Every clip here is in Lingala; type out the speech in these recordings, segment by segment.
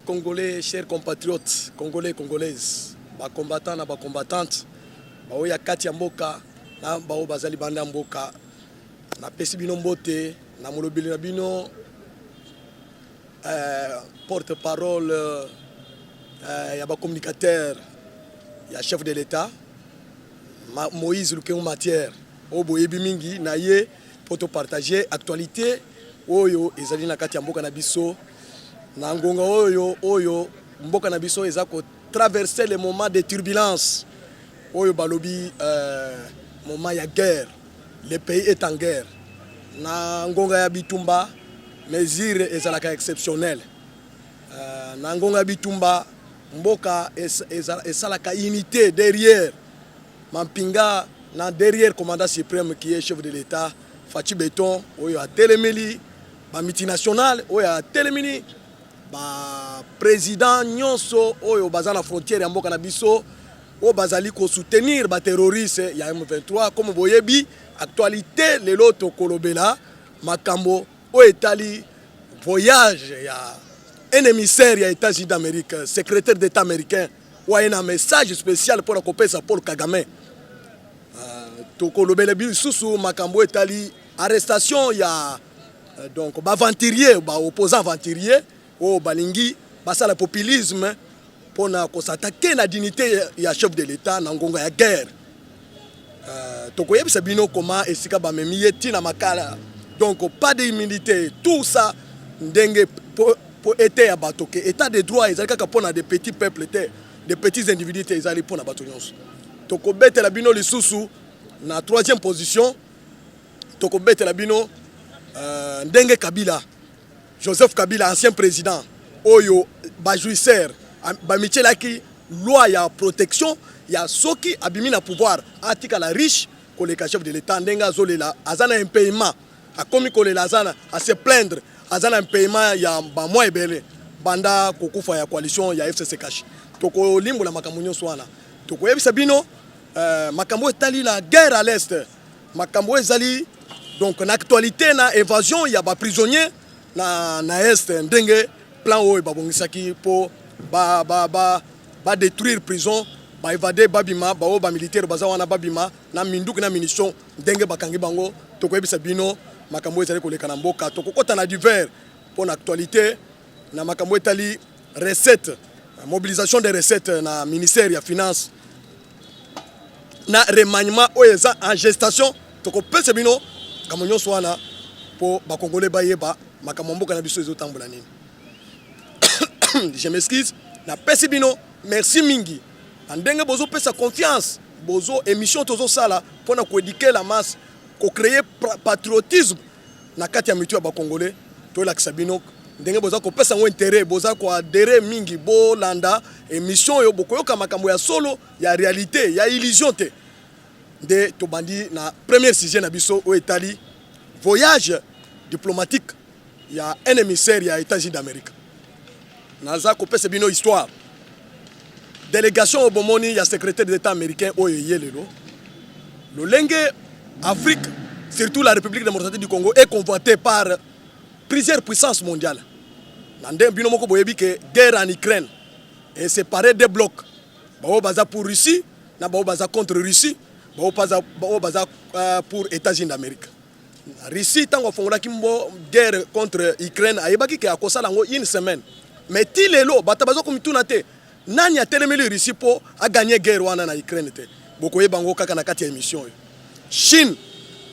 Congolais, chers compatriotes, Congolais, Congolaises, combattants et combattantes, Baoya Katia Mboka, na Bao Bazali Banda Mboka, na Pesi Bino Mbote, na Molobili na Bino, porte-parole, yaba communicateur, ya chef de l'État, Moïse Lukéon Matière, Obo Yebi Mingi, na ye, pour te partager actualité, Oyo, Ezali na Katia Mboka na Biso, na ngonga oyo mboka na biso ezako traverser les moments de turbulence oyo balobi moment ya guerre, le pays est en guerre. Na ngonga ya bitumba mesure ezalaka exceptionnel. Na ngonga ya bitumba mboka esalaka unité derrière mampinga na derrière commandant suprême qui est chef de l'État Fachi Beton oyo a telemeli ba multinational oyo a telemini ba président nyonso oyo baza na frontière ya mboka na biso o bazali ko soutenir ba terroriste ya M23 comme boyebi actualité lelo to kolobela makambo o etali voyage ya un émissaire ya États-Unis d'Amérique, secrétaire d'État américain ou un message spécial pour la kopesa Paul Kagame to kolobela bi susu makambo etali arrestation ya donc ba aventurier ba opposant aventurier o balingi basala populisme pour s'attaquer la dignité ya chef de l'État na ngonga ya guerre. Tokoyebisa bino comment esika ba memiye tina makala. Donc pas d'immunité, tout ça ndenge pour été ya bato ke état de droit ezali kaka pona des petits peuples des petits individus ezali pona bato nyonso. Tokobetela bino lisusu na 3e position. Tokobetela bino ndenge Kabila Joseph Kabila, ancien président, Oyo, Bajouisseur, Bamichelaki, loi ya protection, ya Soki, Abimina pouvoir, Atika la riche, Koleka chef de l'État, Ndenga Zolela, Azana un paiement, a commis Kolela Azana, à se plaindre, Azana un paiement, ya Bamoa Ebele, Banda, Kokufa, ya coalition, ya FCC Kashi. Toko Limbo la Makamunyo Swana. Toko Yebi Sabino, Makambo Etali la guerre à l'Est, Makambo Ezali, donc en actualité, na évasion, il y a des prisonniers. Na est ndenge plan oyo babongisaki po ba détruire prison ba évader babima ba oba militaire baza wana babima na minduki na munition ndenge bakangi bango tokoyebisa bino makambo ezali koleka na mboka tokokota na divers pour l'actualité na makambo etali recette mobilisation des recettes na ministère ya finance na remaniement oyo eza en gestation tokopesa bino kamonyo swana po ba congolais bayeba makamomboka na biso ezotambola nini. Je m'excuse na pesi bino merci mingi ndenge bozo pesa confiance bozo émission tozo sala pona ko éduquer la masse ko créer patriotisme na kati ya mitu ya ba congolais to la kisabino ndenge boza ko pesa ngo intérêt boza ko adhérer mingi bo landa émission yo bokoyoka makambo ya solo ya réalité ya illusion te de to bandi na première sujet na biso o etali voyage diplomatique. Il y a un émissaire, il y a les États-Unis d'Amérique. Naza kopé c'est bino histoire. Délégation au Bomoni, il y a secrétaire d'État américain au Yelelo. Le Lengue Afrique, surtout la République démocratique du Congo, est convoitée par plusieurs puissances mondiales. Nandem bino moko boyebi que guerre en Ukraine est séparée des blocs. Bao baza pour Russie, na bao baza contre Russie, bao baza pour États-Unis d'Amérique. Russie tango fongola kimbo guerre contre Ukraine ayebaki ke akosala ngo une semaine mais tilelo batabazo komituna te nani a telemeli Russie po a gagner guerre wana na Ukraine te bokoyeba ngo kaka na kati ya émission Chine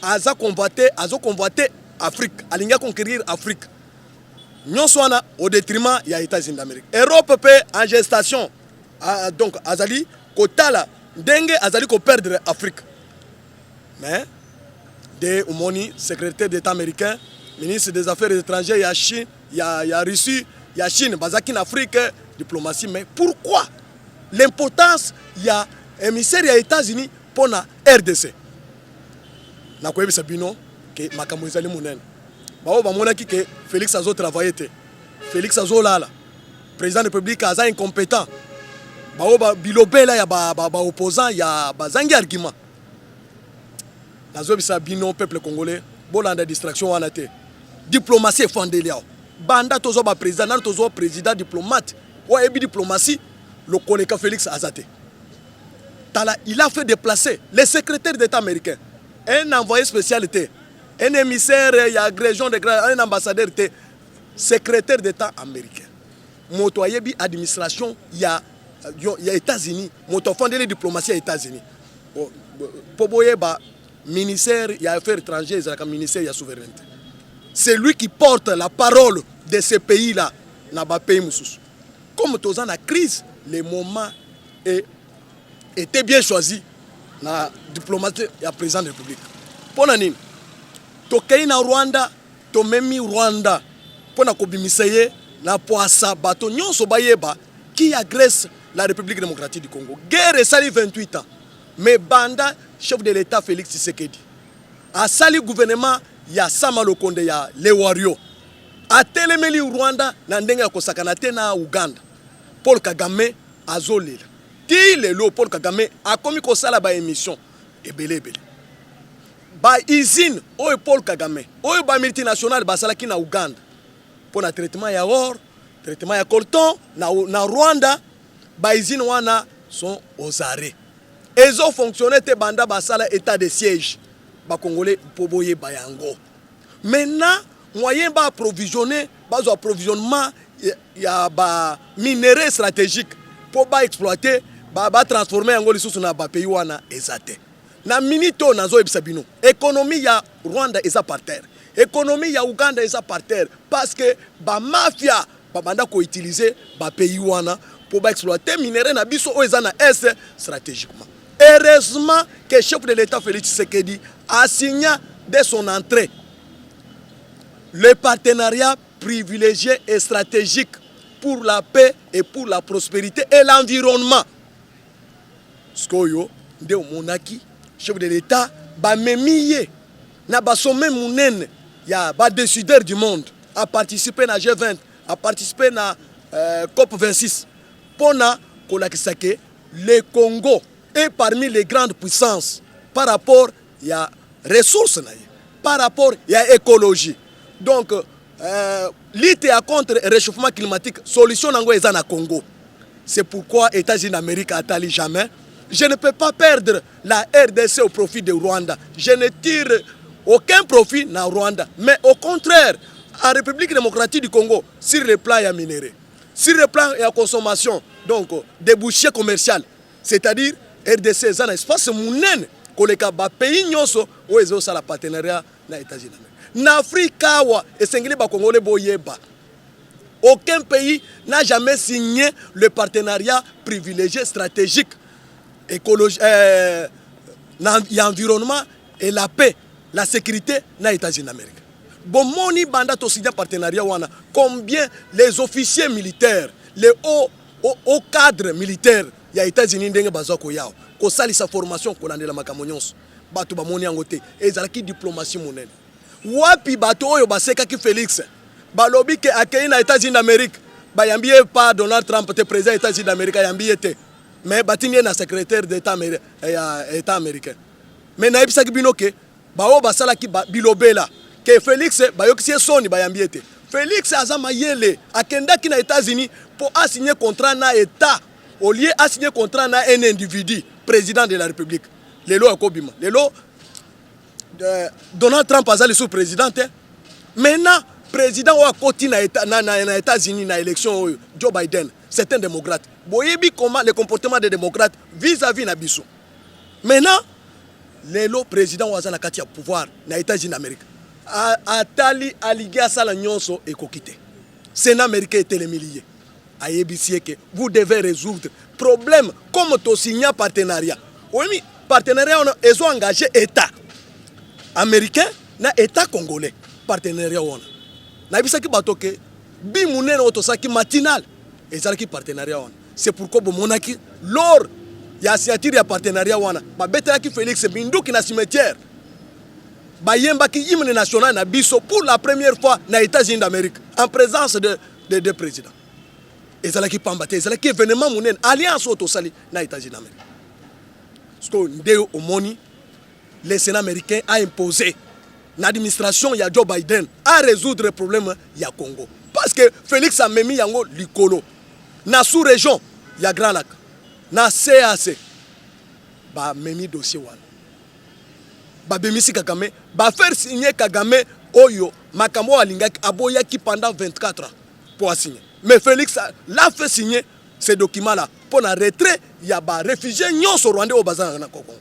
azo combattre Afrique alinga conquérir Afrique nyonso wana au détriment ya États-Unis d'Amérique. Europe pe en gestation donc azali kotala ndenge azali ko perdre Afrique mais de Oumoni, secrétaire d'État américain, ministre des Affaires étrangères, il y a Chine, il y a Russie, il y a Chine, Bazaki en Afrique, diplomatie. Mais pourquoi l'importance il y a émissaire des États-Unis pour la RDC? Na koyebi sabino que makambo ezali munene. Bao ba monaki que Félix azo travailler te. Félix azo lala. Président de la République aza incompétent. Bao ba bilobela ya ba opposant ya bazangi argument. Nazo bisa bino peuple congolais bolanda distraction wana te diplomatie fondeliao banda tozo ba président na tozo président diplomate ou ebi diplomatie le koleka Félix Azate. Tala, il a fait déplacer le secrétaire d'État américain, un envoyé spécial, un émissaire, il y a agrésion de un ambassadeur, secrétaire d'État américain. Moto ayebi administration, il y a États-Unis, moto fondé les diplomaties aux États-Unis. Poboye ba ministère, il y a affaires étrangères, il y a ministère, il y a souveraineté. C'est lui qui porte la parole de ces pays-là, dans les pays moussous. Comme tous en la crise, les moments était bien choisi na diplomatie ya président de la République. Pona nini? Tokei na Rwanda, to memi Rwanda. Pona kobimiseye na poasa bato nyonso bayeba qui agresse la République démocratique du Congo. Guerre sali 28 ans. Mais banda chef de l'État Félix Tshisekedi. A sali gouvernement ya Sama Lokonde ya Lewario. A telemeli Rwanda na ndenge ya kosakana te na Uganda. Paul Kagame azolela. Ti lelo Paul Kagame a komi kosala ba émission ebele. Ba usine oyo Paul Kagame, oyo ba multinational basalaki na Uganda. Pour le traitement ya or, traitement ya coltan na Rwanda, ba usine wana sont aux arrêts. Ils ont fonctionné te banda basala état de siège. Ba congolais poboye bayango. Maintenant, moyen ba approvisionner, bazo approvisionnement ya ba minerais stratégiques pour ba exploiter, ba transformer yango lisusu na ba pays wana ezate. Na minito nazo ebisabino. Économie ya Rwanda eza par terre. Économie ya Uganda eza par terre parce que ba mafia ba banda ko utiliser ba pays wana pour ba exploiter minerais na biso o eza na est stratégiquement. Heureusement que le chef de l'État Félix Tshisekedi a signé dès son entrée le partenariat privilégié et stratégique pour la paix et pour la prospérité et l'environnement. Skoyo nde monaki chef de l'État ba memiye na ba sommet munene ya ba décideur du monde a participé na G20, a participé na COP 26 pona kolakisa ke le Congo est parmi les grandes puissances par rapport à ressources, par rapport à écologie. Donc, lutter contre le réchauffement climatique, solution nango est na Congo. C'est pourquoi les États-Unis d'Amérique n'attendent jamais. Je ne peux pas perdre la RDC au profit de Rwanda. Je ne tire aucun profit na Rwanda. Mais au contraire, en République démocratique du Congo, sur le plan ya minéraux, sur le plan ya consommation, donc débouchés commercial, c'est-à-dire RDC est un espace monene koleka ba pays nyonso o ezo sala partenariat na États-Unis. Na Afrika wa esengeli ba Congolais boyeba. Aucun pays n'a jamais signé le partenariat privilégié stratégique écologie l'environnement et la paix, la sécurité na États-Unis d'Amérique. Bon moni banda to signé partenariat wana combien les officiers militaires, les hauts cadres militaires ya États-Unis ndenge bazako yao ko sali sa formation ko landela makambo nyonso bato ba moni yango te ezalaki diplomatie monene wapi bato oyo baseka ki Félix balobi ke akei na États-Unis d'Amérique bayambi pas Donald Trump te président États-Unis d'Amérique yambi te mais batini na secrétaire d'État américain mais na ebisaki bino ke bao basala ki bilobela ke Félix bayokisi soni bayambi te Félix azama yele akendaki na États-Unis pour signer contrat na État au lieu de signer contrat na un individu, président de la République. Lelo akobima. Lelo Donald Trump azali sous président. Maintenant, président wa koti na États-Unis na élection Joe Biden, c'est un démocrate. Boyebi comment le comportement des démocrates vis-à-vis na biso. Maintenant, lelo président wa na kati ya pouvoir na États-Unis d'Amérique. Atali aligia sala nyonso ekokite. Sénat américain était les milliers. Que vous devez résoudre problème comme to signé partenariat. Oui, partenariat on a engagé État américain na État congolais partenariat on. Na bisaki batoke bi munene otosaki matinal ezalaki partenariat on. C'est pourquoi bomonaki lors ya signature ya partenariat wana ba betelaki Félix Binduki na cimetière ba yembaki hymne national na biso pour la première fois na États-Unis d'Amérique en présence de deux présidents. Ezalaki pambate, ezalaki événement monene alliance autosali na États-Unis d'Amérique. Parce que ndeo omoni le Sénat américain a imposé l'administration ya Joe Biden à résoudre le problème ya Congo. parce que Félix a memi yango likolo na sous-région ya Grand Lac na CAC ba memi dossier wana ba bemisi Kagame ba faire signer Kagame oyo makambo alingaki aboyaki pendant 24 ans pour signer. Mais Félix l'a fait signer ces documents là pour la retrait ya ba réfugiés nyonso rwandais au bazana na Congo.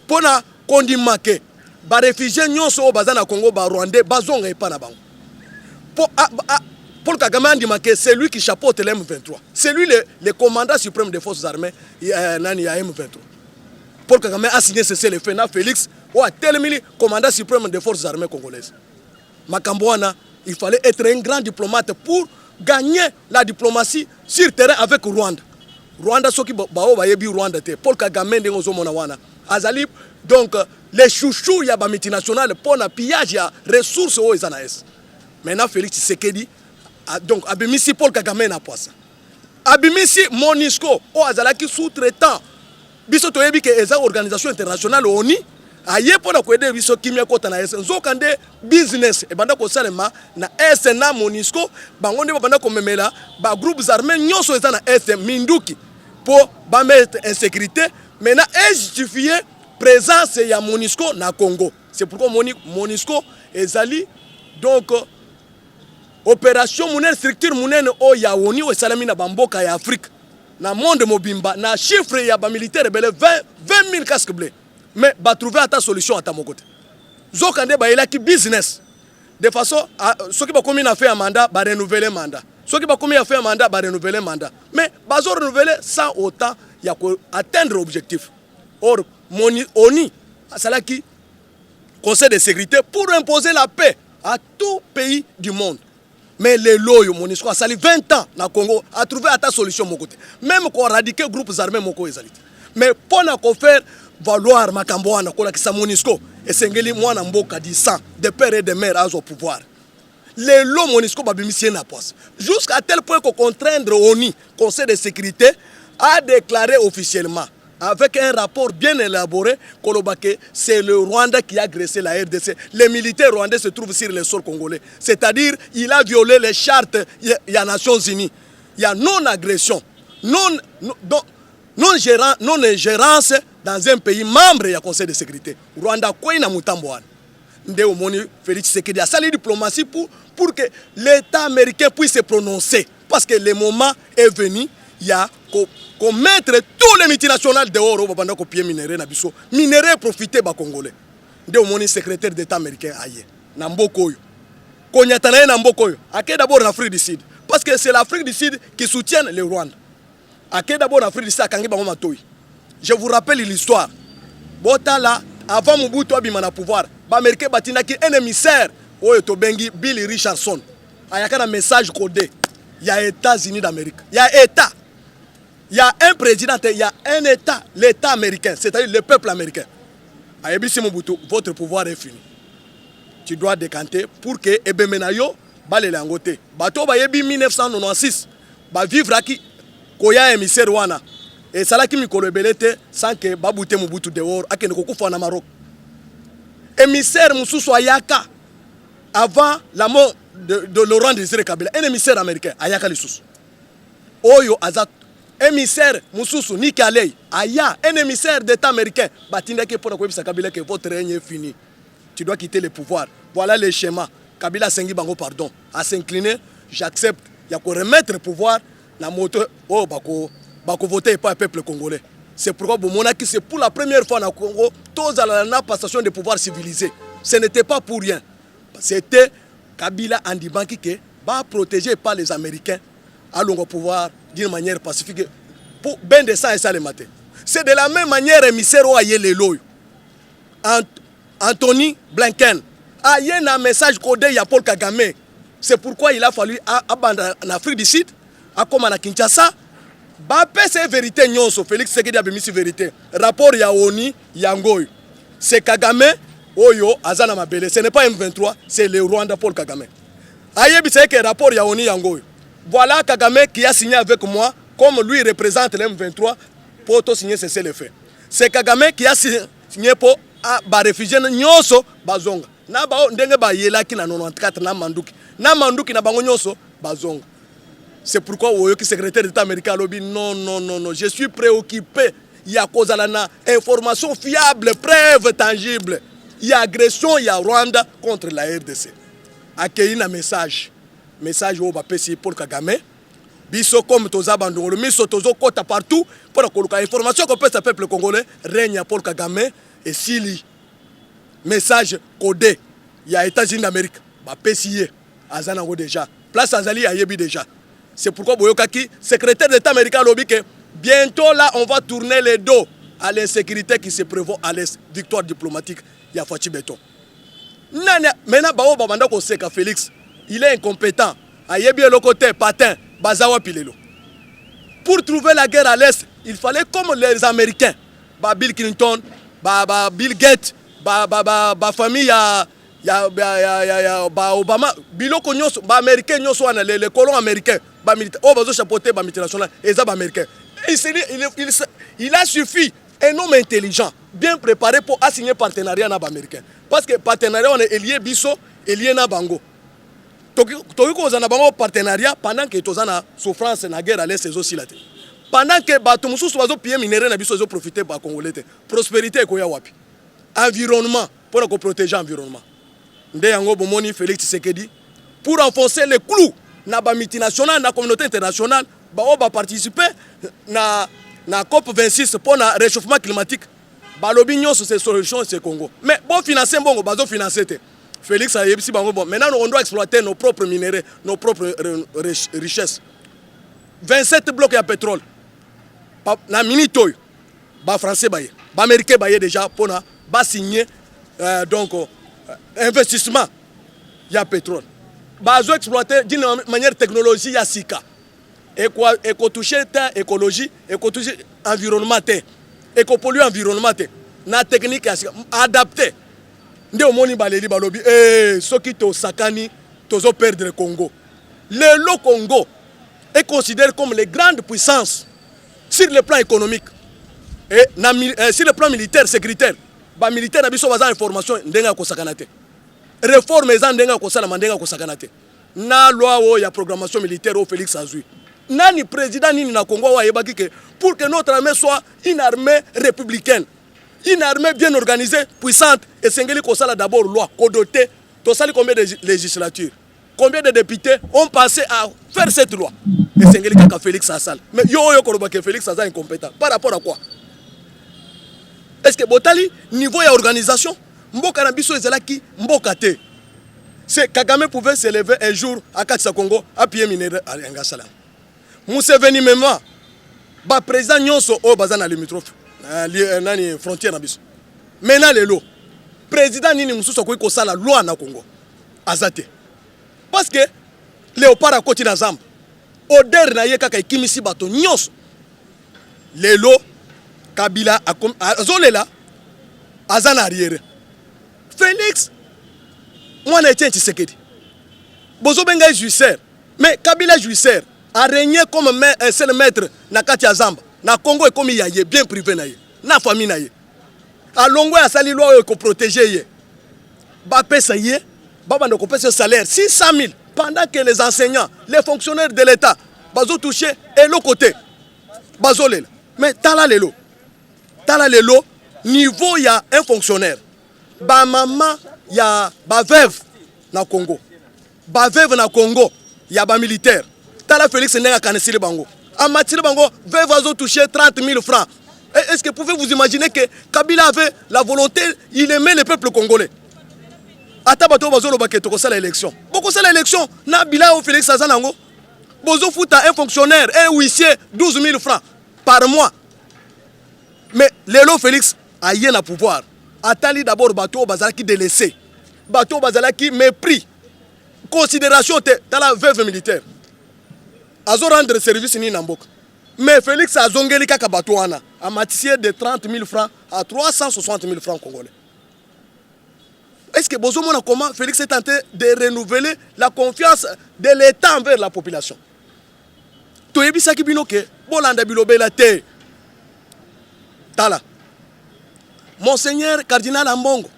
Pour na kondima ke ba réfugiés nyonso au bazana na Congo ba rwandais bazonga epa na bango. Paul Kagame a dit que c'est lui qui chapeaute le M23. C'est lui le commandant suprême des forces armées nani ya M23. Paul Kagame a signé cessez le feu na Félix ou a tellement commandant suprême des forces armées congolaises. Makambouana, il fallait être un grand diplomate pour gagner la diplomatie sur terrain avec Rwanda. Rwanda soki bao bayebi Rwanda te. Paul Kagame ndengo zo mona wana. Azali donc les chouchous ya ba multinationales pour na pillage ya ressources o ezanaes. Maintenant Félix Tshisekedi donc abimisi Paul Kagame na poisa. Abimisi MONUSCO o azalaki sous-traitant. Biso toyebi ke eza organisation internationale ONU aye pour na kwede biso kimia kota na ese nzokande business e banda ko salema na ese na MONUSCO bango nde banda ko memela ba groupes armés nyonso eza na ese minduki pour ba mettre en sécurité maintenant est justifié présence ya MONUSCO na Congo. C'est pourquoi MONUSCO ezali donc opération monnaie structure monnaie o ya ONU o salami na bamboka ya Afrique na monde mobimba na chiffre ya ba militaire bele 20 000 casques bleus. Mais ba trouver ta solution à ta mokote. Zokande ba elaki business. De façon ceux qui ba commis na fait un mandat ba renouveler mandat. Ceux qui ba commis a fait un mandat ba renouveler mandat. Mais ba zo renouveler sans autant ya ko atteindre objectif. Or ONU salaki Conseil de sécurité pour imposer la paix à tout pays du monde. Mais les loyaux, MONUSCO a sali 20 ans na Congo a trouvé ta solution mon côté. Même qu'on éradiquer groupes armés moko ezalite. Mais pour na ko faire valoir makamboana ko la kisa MONUSCO et sengeli mwana mboka di sang de père et de mère à au pouvoir. Les lots MONUSCO ba bimisi na poisse. Jusqu'à tel point qu'on contraindre ONU, Conseil de sécurité a déclaré officiellement avec un rapport bien élaboré, que c'est le Rwanda qui a agressé la RDC. Les militaires rwandais se trouvent sur le sol congolais. C'est-à-dire il a violé les chartes des Nations Unies. Il y a non-agression, non-ingérence dans un pays membre du Conseil de sécurité. Rwanda quoi na mutamboane. Ndeo moni Félix Tshisekedi a sali diplomatie pour que l'État américain puisse se prononcer. Parce que le moment est venu, il y a qu'on mettre tous les multinationales dehors au pendant qu'on pied minerai na biso minerai profiter ba congolais nde au moni secrétaire d'état américain aye na mboko yo konyatana na mboko yo ake d'abord en Afrique du Sud parce que c'est l'Afrique du Sud qui soutient le Rwanda ake d'abord en Afrique du Sud akangi bango matoi. Je vous rappelle l'histoire botala avant Mobutu abima na pouvoir ba américain batindaki un émissaire oyo to bengi Bill Richardson ayaka na message codé il y a États-Unis d'Amérique il y a État. Il y a un président, il y a un État, l'État américain, c'est-à-dire le peuple américain. Ayebisi Mobutu, votre pouvoir est fini. Tu dois décanter pour que Ebemenayo bale langote. Bato ba yebi 1996, ba vivre aki koya émissaire wana. Et salaki mikolo ebelete sans que babute Mobutu dehors akene kokufa na Maroc. Émissaire mususu ayaka avant la mort de Laurent Désiré Kabila, un émissaire américain ayaka lisusu. Oyo azat émissaire Moussoussou Nikalei aya un émissaire d'état américain batinda ke pona koyebisa Kabila que votre règne est fini. Tu dois quitter le pouvoir. Voilà le schéma. Kabila sengi bango pardon. À s'incliner, j'accepte. Il y a qu'on remettre le pouvoir la moto oh bako voter pas le peuple congolais. C'est pourquoi Bomonaki c'est pour la première fois dans le Congo tous à la passation de pouvoir civilisé. Ce n'était pas pour rien. C'était Kabila Andibanki qui va protéger par les Américains à long pouvoir d'une manière pacifique pour ben de ça et ça le matin. C'est de la même manière émissaire au aye le loy. Anthony Blinken a un message codé à Paul Kagame. C'est pourquoi il a fallu abandonner en Afrique du Sud, à comme à Kinshasa, baper ces vérités nyonso Félix Tshisekedi a mis vérité. Rapport ya ONU yangoy. C'est Kagame oyo azana mabele. Ce n'est pas M23, c'est le Rwanda Paul Kagame. Ayebi c'est que rapport ya ONU yangoy. Voilà Kagame qui a signé avec moi, comme lui représente l'M23, pour tout signer cesser le fait. C'est Kagame qui a signé pour les réfugiés nyonso bazonga. Na ba ndenge ba yela ki na 94 na manduki. na manduki na bango nyonso bazonga. C'est pourquoi le secrétaire d'État américain a dit non, je suis préoccupé. Il y a cause à la information fiable, preuve tangible. Il y a agression, il y a Rwanda contre la RDC. Accueillir un message au Bapesi pour Kagame. Biso comme toza bandongolo, miso tozo kota partout pour que l'information qu'on peut ce peuple congolais règne pour Kagame et Sili. Message codé. Il y a États-Unis d'Amérique. Bapesi azanango déjà. Place Azali a yebi déjà. C'est pourquoi Boyokaki, secrétaire d'État américain, a dit que bientôt là, on va tourner les dos à l'insécurité qui se prévaut à l'Est. Victoire diplomatique, il y a Fachi Beton. Maintenant, Félix, il est incompétent. Ayebi le côté patin, Bazawa Pilelo. Pour trouver la guerre à l'Est, il fallait comme les Américains, Bill Clinton, Bill Gates, famille, Obama, biloko nyonso ba américain nyonso wana les colons américains ba militaire oh bazo chapeauter ba multinational et ça ba américain. Il a suffi un homme intelligent, bien préparé pour assigner partenariat na ba américain. Parce que partenariat on est lié biso et lié na bango. Toki ko za na bango partenariat pendant que toza na souffrance na guerre à l'est aussi là. Pendant que bato mususu bazo piller minerai na biso zo profiter ba congolais. Prospérité ko ya wapi. Environnement pour qu'on protéger l'environnement. Ndeyango bomoni Félix Tshisekedi pour enfoncer les clous na ba multinational na communauté internationale ba participer na COP 26 pour le réchauffement climatique. Ba lobi nyonso c'est solution c'est Congo. Mais bon financer bongo bazo financer te. Félix a yebisi bango bon. Maintenant on doit exploiter nos propres minéraux, nos propres richesses. 27 blocs de pétrole. Na minitoy ba français baye, ba américain baye déjà pour na ba signer donc investissement, il y a pétrole. Bazo exploiter d'une manière technologie, il y a Sika. Et toucher écologie, toucher environnement, polluer environnement. Na technique adaptée. Nde omoni baleli balobi ceux qui te sakani tozo perdre le Congo. Le Congo est considéré comme les grandes puissances sur le plan économique et sur le plan militaire, sécuritaire. Ba militaire na biso baza information ndenga ko sakanate. Réforme eza ndenga ko sala mandenga ko sakanate. Na loi o ya programmation militaire au Félix azui. Nani président nini na Congo wa yebaki que pour que notre armée soit une armée républicaine, une armée bien organisée, puissante et sengeli ko sala d'abord loi codoté. To sali combien de législatures? Combien de députés ont passé à faire cette loi? Et sengeli kaka Félix Assal. Mais yo ko robaki Félix Assal incompétent. Par rapport à quoi? Est-ce que Botali, niveau d'organisation, Mboka Nabiso Ezalaki, Mboka te. C'est Kagame pouvait se lever un jour à Katsa Congo, à pied minéré à Ngassala. Mousseveni même, le président Nyonso au Bazana limitrophe, nani frontière Nabiso. Maintenant le lot. Président Nini Moussou ko sa la loi na Congo. Azate. Parce que Léopard a côté na Zamba. Oder na ye kaka ikimisi bato Nyonso. Le lot Kabila Zolela Azan arrière. Félix moi n'a été Tshisekedi. Bozo benga jouisseur. Mais Kabila jouisseur a régné comme un seul maître na kati ya Zamba. Na Congo est comme il y a bien privé na ye. Na famille na ye. A longo ya sali loi ko protéger ye. Ba pesa ye, ba bando ko pesa salaire 600 000 pendant que les enseignants, les fonctionnaires de l'État bazo toucher et l'autre côté. Bazolela. Mais tala lelo. Tala lelo, niveau il y a un fonctionnaire. Ba maman il y a ba veuve na Congo. Ba veuve na Congo, il y a ba militaire. Tala Félix Nenga kanesile bango. A matire bango, veuve vazo toucher 30 000 francs. Est-ce que vous pouvez vous imaginer que Kabila avait la volonté, il aimait le peuple congolais. Atabato bazo lo baketo ko sala élection. Boko sala élection na bila au Félix Azanango. Bozo futa un fonctionnaire, un huissier 12 000 francs par mois. Mais Lélo Félix a rien à pouvoir. Atali d'abord bateau bazalaki délaissé. Bateau bazalaki mépris. Considération de la veuve militaire. Azo rendre service ni Nambok. Mais Félix a zongeli kaka bateau ana. A matière de 30 000 francs à 360 000 francs congolais. Est-ce que Bozo Mona comment Félix est tenté de renouveler la confiance de l'État envers la population? Toyebi sakibino ke bolanda bilobela te. Tala. Monseigneur Cardinal Ambongo,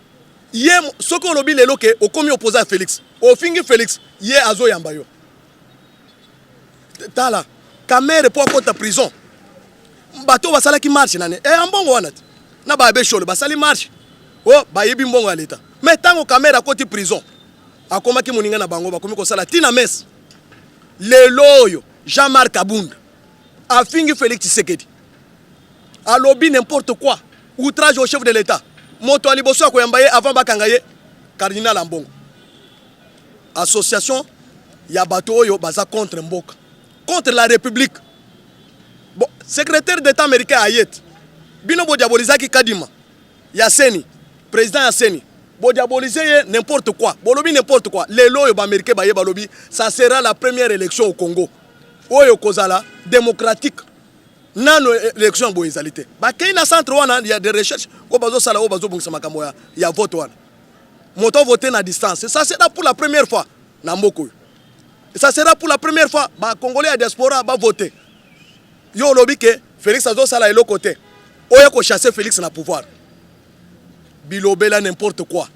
Yé ce qu'on lobby les loquets au commis opposé à Félix. Au fingi Félix, yé azo yambayo. Tala, kamere pour contre prison. Bateau va sala qui marche nane. Eh ambongo wanat. Na ba be chole ba sali marche. Oh ba yebi mbongo à l'état. Mais tant que kamera côté prison. Akoma ki moninga na bango ba komi ko sala tina mes. Le loyo Jean-Marc Abounda. A fingi Félix Tshisekedi. A lobby n'importe quoi. Outrage au chef de l'État. Moto aliboso ko yambaye avant bakangaye cardinal Ambongo. Association ya bato oyo baza contre Mboka. Contre la République. Bon, secrétaire d'État américain Ayet. Bino bo diabolizaki Kadima. Yaseni, président Yaseni. Bo diaboliser n'importe quoi. Bo lobi n'importe quoi. Les loyo ba américain ba lobby, ça sera la première élection au Congo. Oyo kozala démocratique. Nano élection bo ezalité. Ba kayina centre wana il y a des recherches ko bazo sala o bazo bungisa makambo ya vote wana. Moto voter na distance. Ça sera pour la première fois na Mboko. Ça sera pour la première fois ba Congolais à diaspora ba voter. Yo lobi ke Félix azo sala elo côté. Oyo ko chasser Félix na pouvoir. Bilobela n'importe quoi.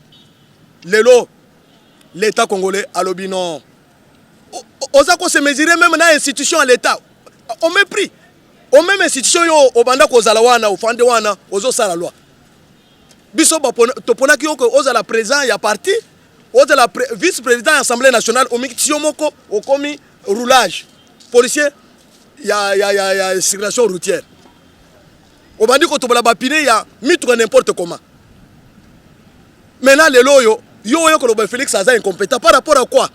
Lelo l'État congolais a lobby non. Oza ko se mesurer même na institution à l'État. On mépris. Au même institution yo obanda ko zala wana ofande wana ozo sala loi. Biso ba topona ki oko ozala président ya parti, ozala vice-président de l'Assemblée nationale au mikitio moko au komi roulage. Policier ya circulation routière. Obandi ko tobola ba pine ya mitre n'importe comment. Maintenant les loyo yo ko lo Félix aza incompétent par rapport à quoi?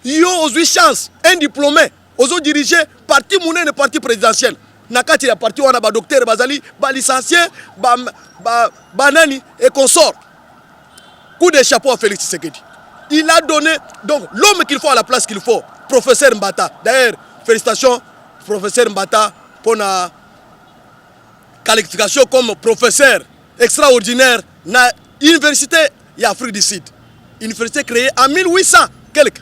Yo ozu chance un diplômé ozo diriger parti monene parti présidentiel. Nakati ya parti wana ba docteur bazali ba licencié ba nani et consort. Coup de chapeau à Félix Tshisekedi. Il a donné donc l'homme qu'il faut à la place qu'il faut, professeur Mbata. D'ailleurs, félicitations professeur Mbata pour la qualification comme professeur extraordinaire na université ya Afrique du Sud. Université créée en 1800 quelque.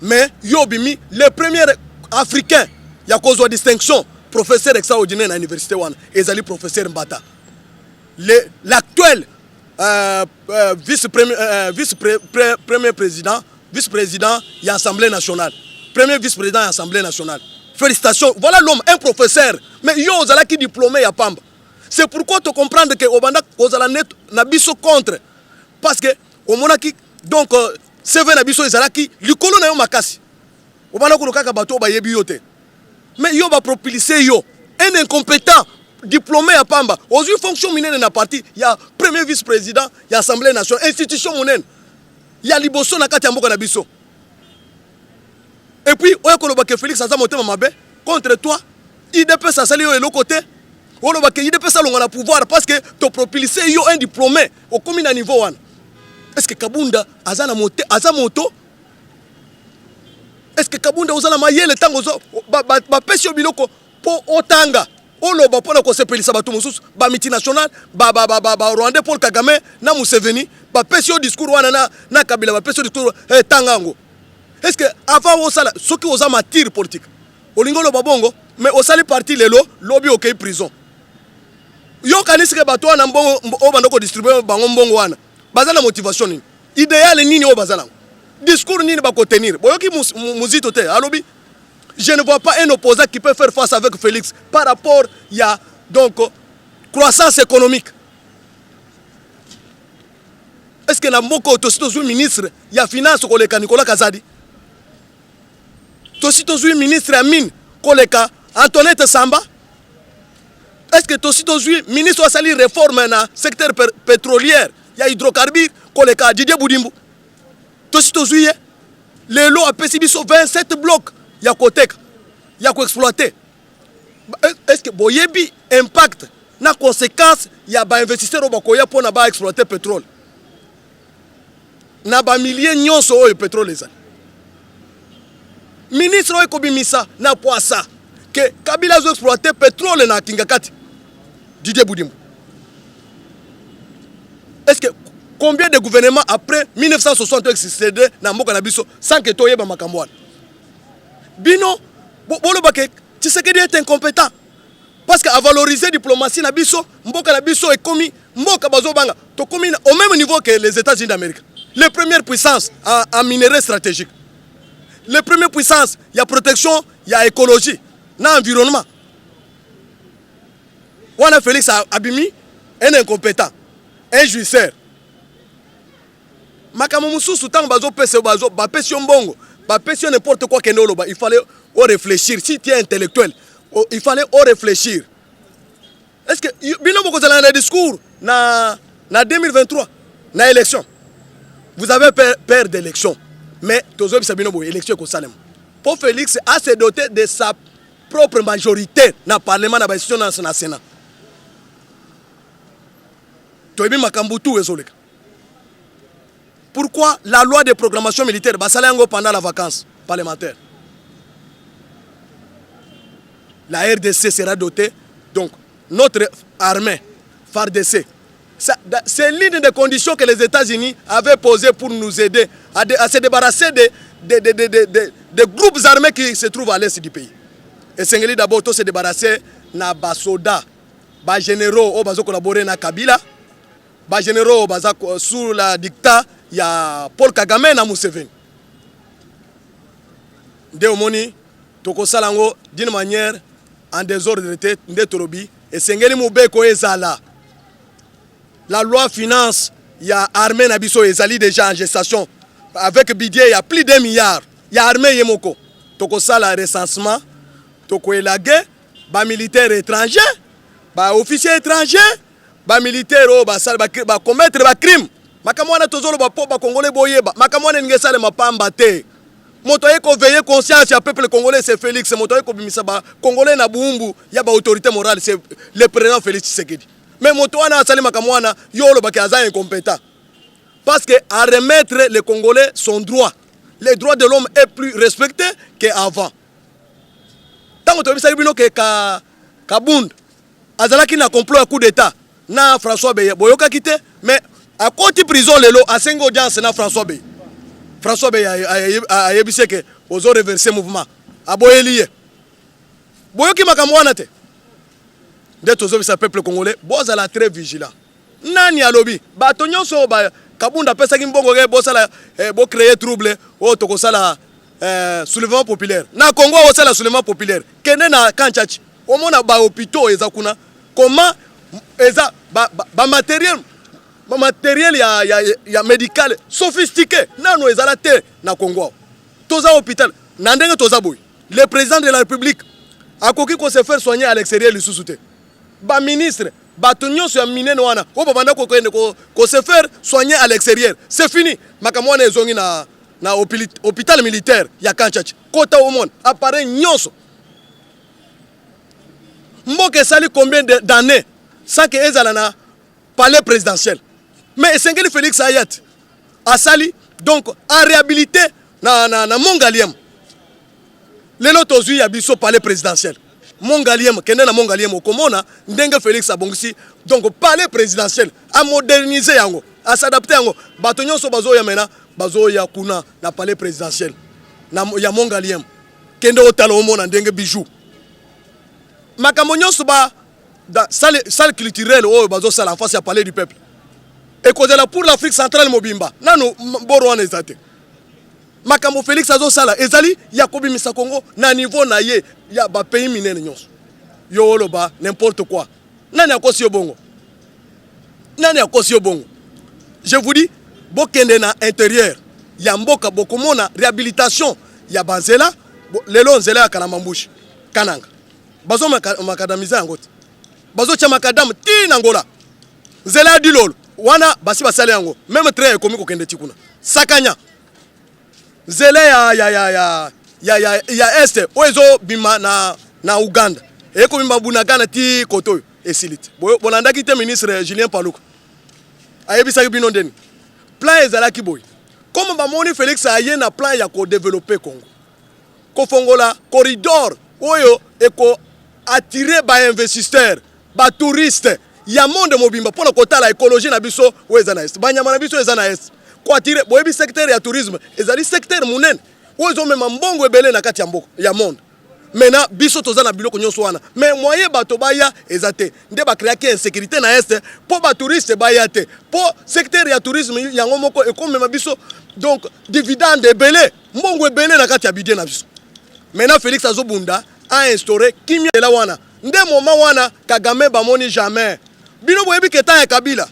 Mais Yobimi le premier africain ya cause de distinction professeur extraordinaire à l'université wana ezali professeur Mbata. L'actuel vice-premier président, vice-président de l'Assemblée nationale, premier vice-président de l'Assemblée nationale. Félicitations, voilà l'homme, un professeur, mais yo ozala qui diplômé ya pamba. C'est pourquoi tu comprends que obanda ozala net na biso contre, parce que au monaki donc c'est na biso ezala qui likolo na yo makasi. Obanda ko kaka bato ba yebi yote. Mais yo va propulser yo un incompétent diplômé à Pamba aux fonctions minene na parti il y a premier vice-président il y a assemblée nationale institution monene il y a liboso na kati ya mboka na biso et puis oyo koloba ke Félix aza motema mabe contre toi IDP ça sali yo le côté oloba ke IDP ça longa na pouvoir parce que to propulser yo un diplômé au commune niveau 1 est-ce que Kabunda aza na moto est-ce que Kabunda ozala mayele tango zo ba pesio biloko po otanga oloba pona ko sepelisa bato mosusu ba multinational ba Rwanda Paul Kagame na Museveni ba pesio discours wana na Kabila ba pesio discours tangango est-ce que avant osala soki oza matir politique olingolo babongo mais osali parti lelo lobby OK prison yo kanisike bato wana mbongo obanda ko distribuer bango mbongo wana bazala motivation nini idéal nini o bazala discours nini ba ko tenir boyoki muzito te alobi je ne vois pas un opposant qui peut faire face avec Félix par rapport à donc croissance économique. Est-ce que la moko tosito ministre ya finance koleka Nicolas Kazadi? Tosito ministre ya mine koleka Antoinette Samba? Est-ce que tosito ministre wa sali réforme na secteur pétrolier ya hydrocarbures koleka Didier Boudimbu? Tosito les lots a pesi biso 27 blocs ya kotek ya ko exploiter. Est-ce que boyebi impact na conséquence ya ba investisseur obakoya pona ba exploiter pétrole na ba milliers nyonso oyo pétrole ezali ministre oyo kobimisa na poisa que Kabila zo exploiter pétrole na Kingakati Didier Boudimbu. Est-ce que combien de gouvernements après 1960 existé na mboka na biso sans que toyeba makambo wana bino boloba ke Tshisekedi est incompétent parce que à valoriser diplomatie na biso mboka na biso ekomi Mboka bazobanga to commune au même niveau que les États-Unis d'Amérique. Les premières puissances en minerais stratégiques. Les premières puissances, il y a protection, il y a écologie, il y a environnement. On a Félix Abimi, un incompétent, un jouisseur. Makamoumoussou Soutan Bazo Pese Bazo, Bapession Bongo, Bapession n'importe quoi que nous, il fallait réfléchir. Si tu es intellectuel, il fallait réfléchir. Est-ce que Bino Boko dans le discours na 2023, na élection, vous avez peur d'élection, mais Tozo Sabino Boy élection ko Salem. Pour Félix a se doté de sa propre majorité dans le parlement, dans la décision dans le Sénat. Pourquoi la loi de programmation militaire pendant la vacance parlementaire? La RDC sera dotée, donc notre armée, FARDC. C'est l'une des conditions que les États-Unis avaient posées pour nous aider à se débarrasser des groupes armés qui se trouvent à l'est du pays. Et Sengeli d'abord se débarrasser des soldats, des généraux qui ont collaboré avec Kabila, des généraux sous la dictat, il y a Paul Kagame et Museveni. Deomoni, Toko Salango, d'une manière en désordre de Torobi, et Sengeli Moubeko Ezala. La loi finance, il y a armée Nabiso Ezali déjà en gestation. Avec Bidier, il y a plus d'1 milliard. Il y a armée Yemoko. Toko Sala recensement, Toko Elage, bas militaires étrangers, bas officiers étrangers, bas militaires qui commettre des crimes. Makamwana tozolo ba poba congolais boyeba. Makamwana ngesale mapamba te. Moto yeko veiller conscience ya peuple congolais c'est Félix. Moto yeko bimisa ba congolais na buumbu ya ba autorité morale c'est le président Félix Tshisekedi. Mais moto wana asali makamwana yolo ba kaza incompétent. Parce que à remettre les Congolais son droit. Les droits de l'homme est plus respecté qu'avant. Tant que tu as vu que Kabound azalaki na complot à coup d'état na François Beye boyoka quitté mais à côté prison lelo à 5 audiences na François Beye. François Beye a yebisé que aux reversé mouvement a boyelié. Boyoki makamwana te. D'être aux peuple congolais, bozala très vigilant. Nani alobi bato nyonso ba Kabunda pesa kimbongo ke bosala bo créer trouble o to kosala soulèvement populaire. Na Congo o sala soulèvement populaire. Kene na Kanchachi. O mona ba hôpitaux ezakuna. Comment eza ba matériel ya médical sophistiqué. Nano ezala te na Congo. Toza hôpital na ndenge toza boy. Le président de la République a koki ko se faire soigner à l'extérieur le sous-souté. Ba ministre bato nyonso ya minene wana o babanda ko se faire soigner à l'extérieur. C'est fini. Makamwana ezongi na hôpital militaire ya Kanchachi. Kota au monde appareil nyonso. Mboke sali combien d'années sans que ezala na palais présidentiel. Mais Sengeli Félix Ayat a sali donc a réhabilité na Mongaliem. Lelo tozui ya biso palais présidentiel. Mongaliem, kende na Mongaliem okomona ndenge Félix abongisi donc palais présidentiel a moderniser yango, a s'adapter yango. Bato nyonso bazo ya mena, bazo ya kuna na palais présidentiel. Na ya Mongaliem. Kende otala omona ndenge bijou. Makambo nyonso ba salle culturelle o bazo sala face ya palais du peuple. Et kozela pour l'Afrique centrale mobimba. Nano boro wana ezate. Makambo Félix azo sala ezali ya kobimisa Congo na niveau na ye ya ba pays minene nyonso. Yo loba n'importe quoi. Nani akosi yo bongo? Nani akosi yo bongo? Je vous dis bokende na intérieur ya mboka bokomona réhabilitation ya banzela lelo nzela ya Kanamambushi Kananga. Bazo makadamiza yango. Bazo cha makadamu ti na Ngola. Nzela dilolo wana basi basale yango. Même train ekomi ko kende tikuna. Sakanya. Zele ya este oezo bima na Uganda eko bima bunagana ti koto esilite bolanda ki te ministre Julien Paluku ayebisa bino ndeni plan ezalaki boy comme bamoni Félix aye na plan ya ko développer Congo ko fongola corridor oyo eko attirer ba investisseurs ba touristes ya monde mobimba pona kotala écologie na biso oeza na est banyama na biso eza na est kwa tire boyebi secteur ya tourisme ezali secteur munene ozo mema mbongo ebele na kati ya mboko ya monde maintenant biso toza na biloko nyonso wana mais moyen bato baya ezate nde ba créer que insécurité na est pour ba touriste baya te pour secteur ya tourisme yango moko e comme ma biso donc dividende ebele mbongo ebele na kati ya bidé na biso maintenant Félix Azobunda a instauré kimia la wana nde moment wana Kagame bamoni jamais bino boyebi ke ta ya Kabila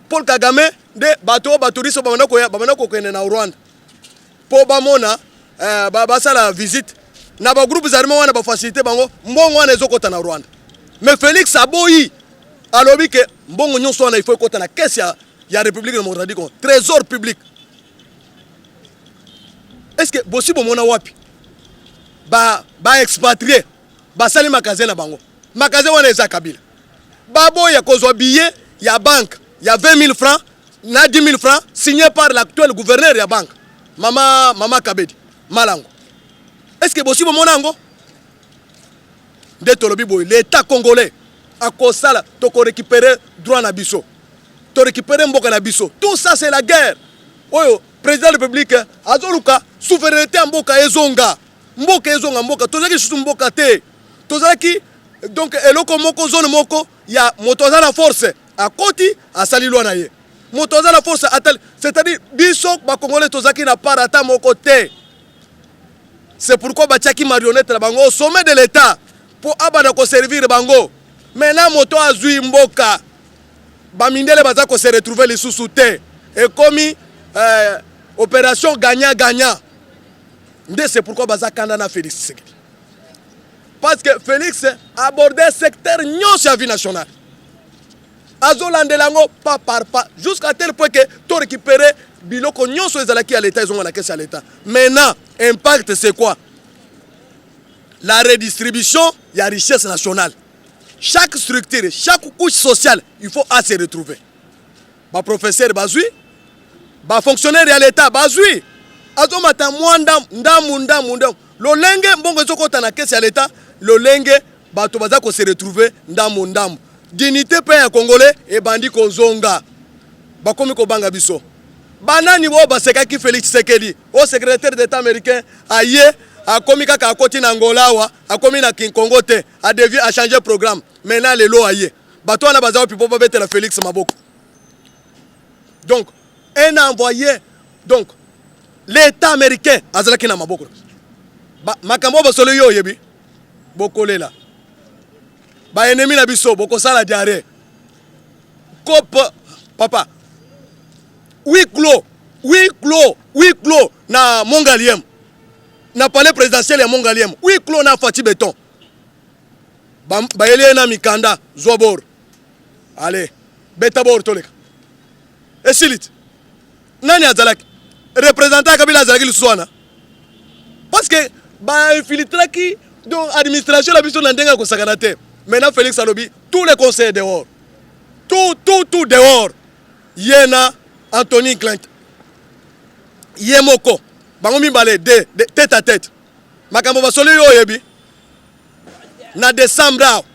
Paul Kagame de bato ba touriste bamana ko kene na Rwanda po bamona basala visite na ba groupe armés wana ba facilité bango mbongo wana ezokota na Rwanda mais Félix aboyi alobi ke mbongo nyonso wana il faut kota na caisse ya République démocratique trésor public. Est-ce que bossi bomona wapi ba expatrié ba sali magasin na bango magasin wana eza Kabila baboya kozwa billet ya banque ya 20 000 francs na 10 000 francs signé par l'actuel gouverneur ya banque Mama Kabedi Malango. Est-ce que bossi monango de tolobi boy l'état congolais a kosala to ko récupérer droit na biso to récupérer mboka na biso tout ça c'est la guerre oyo président de la République azoluka souveraineté mboka ezonga mboka tozaki susu mboka te tozaki donc eloko moko zone moko ya motoza na force a koti asali lwa na ye motoza na force atal c'est-à-dire biso ba congolais tozaki na parata moko te. C'est pourquoi batiaki marionnette la bango au sommet de l'état pour abana ko servir bango maintenant moto azui mboka bamindele baza ko se retrouver les sous-soutés et commis opération gagnant c'est pourquoi baza kanda na Félix Tshisekedi parce que Félix abordait secteur nyonso ya vie nationale azolandelango pas par pas jusqu'à tel point que to récupérer biloko nyonso ezalaki à l'état ils ont la caisse à l'état. Maintenant impact c'est quoi? La redistribution il y a richesse nationale. Chaque structure, chaque couche sociale, il faut à se retrouver. Ba professeur bazui, ba fonctionnaire à l'état bazui. Azomata mwanda ndamu. Lolenge mbongo ezokota na caisse à l'état, lolenge bato baza ko se retrouver ndamu. Dignité pe ya congolais et bandi ko zonga. Ba komi ko banga biso. Banani bo basekaki Félix Tshisekedi, au secrétaire d'État américain aye a komi kaka akoti na Angola wa a komi na King Congo te a dévié a changer programme. Maintenant les lots aye. Bato na bazao pipo ba bete la Félix Maboko. Donc un envoyé donc l'État américain azalaki na Maboko. Makambo ba solo yo yebi bokolela. Ba ennemi na biso boko sala diarrhée. Cop papa huis clos na Mongaliem na palais présidentiel ya Mongaliem huis clos na Fati Beton ba yele na mikanda zobor allez betabor toleka esilit nani azalaki représentant Kabila azalaki luswana parce que ba infiltraki donc administration la biso na ndenga ko sakana te. Maintenant Félix alobi tous les conseils dehors tout dehors yena Anthony Clint Yemoko bango mibale de tête à tête makambo basolo yo yebi na décembre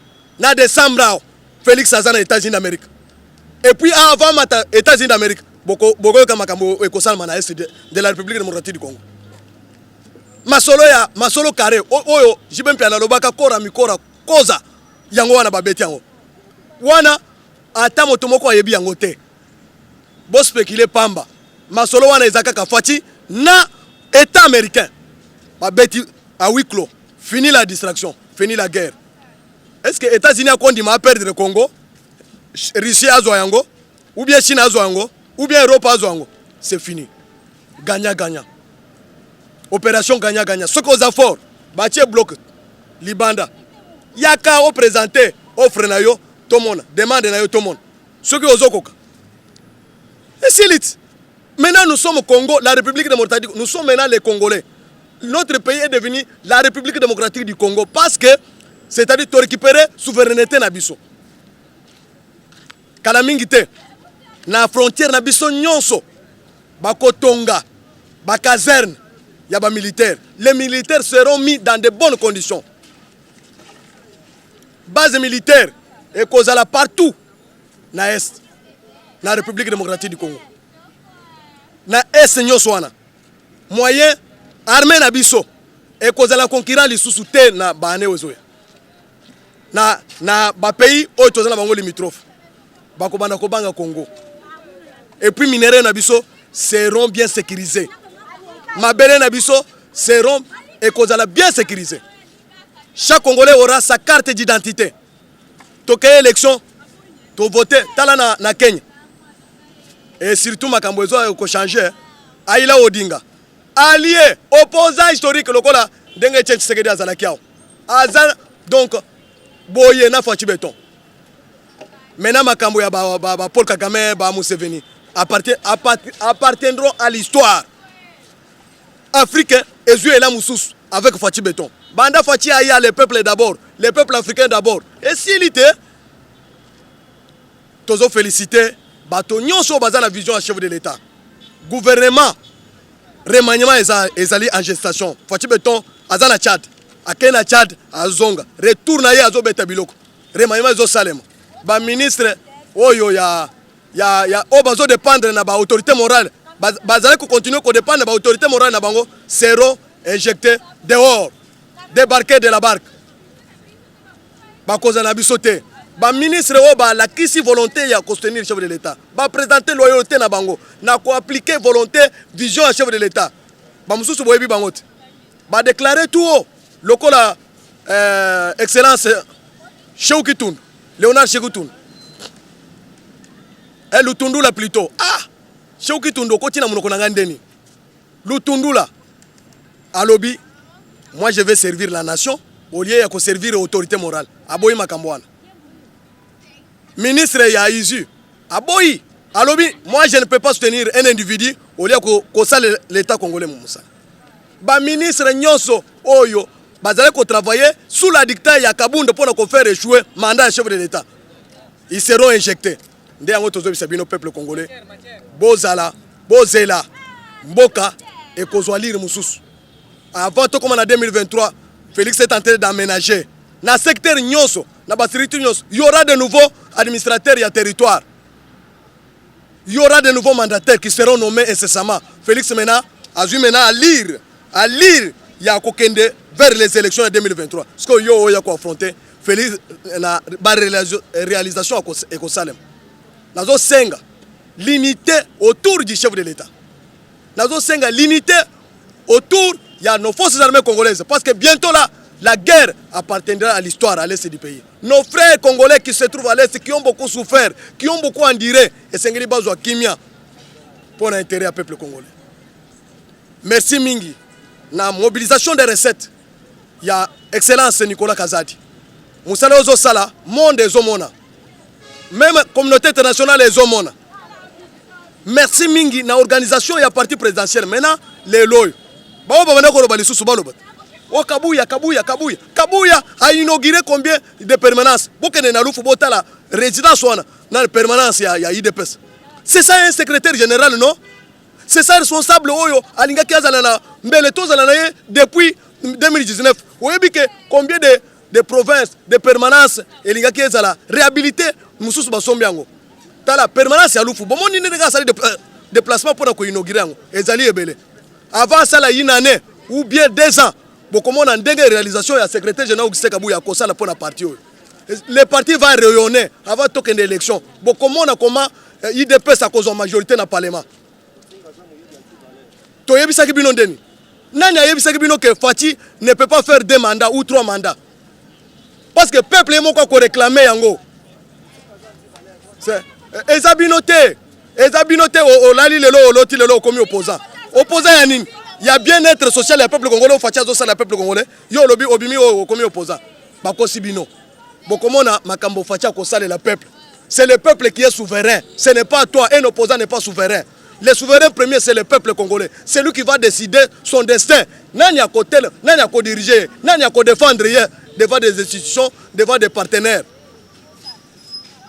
Félix azana États-Unis d'Amérique et puis avant mata États-Unis d'Amérique boko ka makambo ekosala na est de la République démocratique du Congo masolo carré oyo jibempe na lobaka kora mikora koza yango wana babeti yango wana ata moto moko ayebi yango te. Bo spéculer pamba masolo wana ezaka ka Fati na État américain ba beti à huis clos fini la distraction fini la guerre. Est-ce que États-Unis a kondima perdre le Congo Russie azo yango ou bien Chine azo yango ou bien Europe azo yango c'est fini gagnant opération gagnant ce que aux fort batie bloc libanda yaka au présenter offre na yo tout le monde demande na yo tout le monde ce que ozokoka. Et c'est lit. Maintenant nous sommes au Congo, la République démocratique, nous sommes maintenant les Congolais. Notre pays est devenu la République démocratique du Congo parce que c'est-à-dire de récupérer souveraineté na biso. Kala mingi te na frontière na biso nyonso bakotonga ba caserne ya ba militaires. Les militaires seront mis dans de bonnes conditions. Base militaire et kozala partout na est na République démocratique du Congo. Na est nyonso wana. Moyen armée na biso et cause la concurrence les sous-soutés na bané ozoya na ba pays oyo tozana bango limitrophe bakobanda kobanga Congo et puis minéraux na biso seront bien sécurisés mabele na biso seront et cause la bien sécurisés. Chaque Congolais aura sa carte d'identité. Toke élection to voter tala na Kenya et surtout makambo ezo ko changer Aïla Odinga allié opposant historique lokola ndenge Tshisekedi azalaki awo azan donc boye na Fachi Beton maintenant makambo ya ba Paul Kagame ba Museveni appartiendront à l'histoire africaine et jouer la Moussous avec Fachi Beton banda Fachi aya les peuples d'abord les peuples africains d'abord et s'il était tozo féliciter bato nyonso baza la vision à chef de l'État gouvernement remaniement ezali en gestation Fachi Beton azana Tchad akena Tchad azonga retour na ye azobeta biloko remaniement ezo salema ba ministre oyo ya obazo dépendre na ba autorité morale bazali ko continuer ko dépendre ba autorité morale na bango seront injectés dehors débarquer de la barque ba koza na bisote ba ministre o ba la kisi volonté ya soutenir le chef de l'État ba présenter loyauté na bango na ko appliquer volonté vision à chef de l'État ba mususu boyebi bango ba déclarer tout haut lokola excellence Cheikhou Kitundu Léonard Cheikhou Kitundu Lutundula plutôt Cheikhou Kitundu kotina munoko na ngandeni Lutundula alobi moi je vais servir la nation au lieu de servir l'autorité morale aboyi makambwana ministre ya Izu aboyi alobi moi je ne peux pas soutenir un individu au lieu de saler l'état congolais mumusa ba ministre nyonso oyo bazale ko travailler sous la dictat ya Kabunda pour na faire échouer mandat de chef de l'état ils seront injectés ndé yango tozo bisabino peuple congolais bozala bozela mboka et kozwa lire mususu avant tout comme en 2023 Félix est en train d'aménager dans le secteur nyonso na basiriti nyonso il y aura de nouveaux administrateurs et territoire il y aura de nouveaux mandataires qui seront nommés incessamment Félix maintenant a dû maintenant à lire ya kokende vers les élections de 2023 parce que yo ya ko affronter Félix na ba réalisation ko salem nazo senga l'unité autour du chef de l'État nazo senga l'unité autour il y a nos forces armées congolaises parce que bientôt là la guerre appartiendra à l'histoire à l'est du pays. Nos frères congolais qui se trouvent à l'est, qui ont beaucoup souffert, qui ont beaucoup enduré, et c'est ce bazwa kimia pour l'intérêt du peuple congolais. Merci mingi. Na mobilisation des recettes, il y a excellence Nicolas Kazadi. Moussala ozo sala, monde ezomona. Même communauté internationale ezomona. Merci mingi na organisation ya parti présidentiel. Maintenant les loy. Bao babana ko robali susu balo bat. Oh Kabuya a inauguré combien de permanences? Bokene na lufu botala résidence wana na permanence ya IDPS. C'est ça un secrétaire général non? C'est ça responsable oyo alinga kiazala na mbele tozala na ye depuis 2019. Oyebi ke combien de provinces de permanences elinga kiazala réhabilité mususu basombi yango. Tala permanence ya lufu bomoni ne nga sali de déplacement pour ko inaugurer yango. Ezali ebele. Avant ça la une année ou bien 2 ans beaucoup de ndenge réalisation ya secrétaire général Augustin Kabuya ko sala pour la parti. Le parti va rayonner avant toute une élection. Beaucoup de comment IDPS a cause en majorité dans le parlement. Toyebisaki bino ndeni. Nani ayebisaki bino que Fachi ne peut pas faire 2 mandats ou 3 mandats. Parce que le peuple est moko ko réclamer yango. C'est ezabinote o lali lelo o loti lelo comme opposant. Opposant ya nini? Il y a bien-être social le peuple congolais, le peuple congolais. Yo lobi obimi comme opposant. Bakosi bino. Bokomona makambo facha ko sale le peuple. C'est le peuple qui est souverain. Ce n'est pas toi, un opposant n'est pas souverain. Le souverain premier c'est le peuple congolais. C'est lui qui va décider son destin. Nani a côté, nani a ko diriger, nani a ko défendre devant des institutions, devant des partenaires.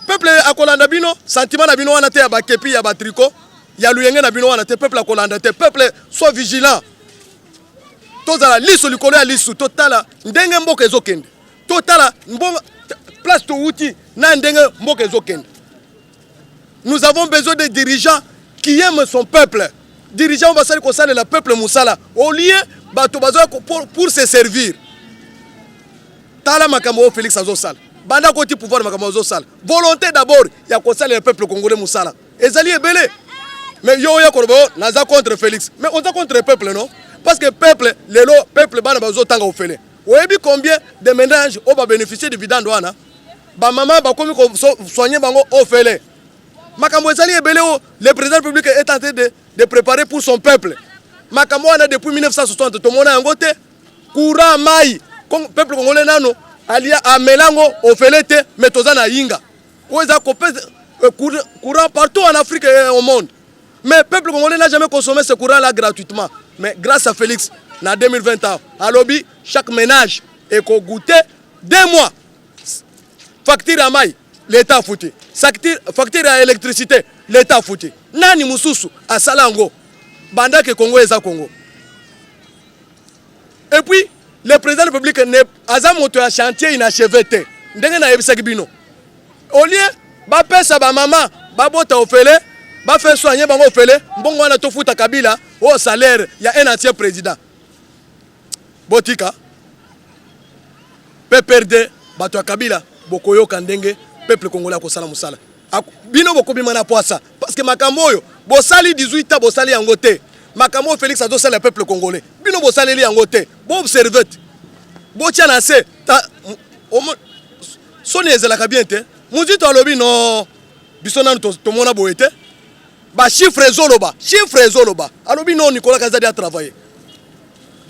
Peuple akolanda bino, sentiment na bino wana te ya bakepi ya batriko. Il y a l'uyenge na bino wana te peuple akolanda te peuple soit vigilant tozala liso likolo ya liso totala ndenge mboka ezokende totala mbonga place to uti na ndenge mboka ezokende. Nous avons besoin de dirigeants qui aiment son peuple, dirigeants basali ko sala le peuple musala au lieu bato bazoya pour se servir. Tala makambo Félix azosala. Banda koti pouvoir makambo azosala. Volonté d'abord ya kosala le peuple congolais musala. Ezali ebele. Mais yo ya korbo naza contre Félix. Mais on est contre le peuple non? Parce que peuple bana bazo tanga ofele. Oyebi combien de ménages on va bénéficier de dividendes wana? Ba maman ba komi ko soigner bango ofele. Makambo ezali ebele le président de la République est en train de préparer pour son peuple. Makambo wana depuis 1960 to mona yango te. Courant mai peuple congolais nano alia amelango ofelete metozana yinga oza kopé courant partout en Afrique et au monde, mais peuple congolais n'a jamais consommé ce courant là gratuitement. Mais grâce à Félix en 2020 à lobby chaque ménage est goûté 2 mois facture à maï l'état a foutu, facture à électricité l'état a foutu. Nani mususu à salango banda que Congo est à Congo. Et puis le président de la République n'est pas monté à chantier inachevé. Ndenge na yebisaki bino. Au lieu ba pesa ba maman, ba bota ofele, ba faire soigner bango ofele, mbongo wana to futa Kabila au salaire ya un ancien président. Botika. PPRD bato ya Kabila bokoyo kandenge peuple congolais ko sala musala. Bino bokobi mana poasa parce que makambo yo bo sali 18 ans bo sali yango te. Makambo Félix a dossé le peuple congolais. Bino bo saleli yango te. Bo observer. Bo tiana se ta soni ezela ka bien te. Muzi to alobi no bisona to mona boete. Ba chiffre zoloba. Alobi no Nicolas Kazadi a travaillé.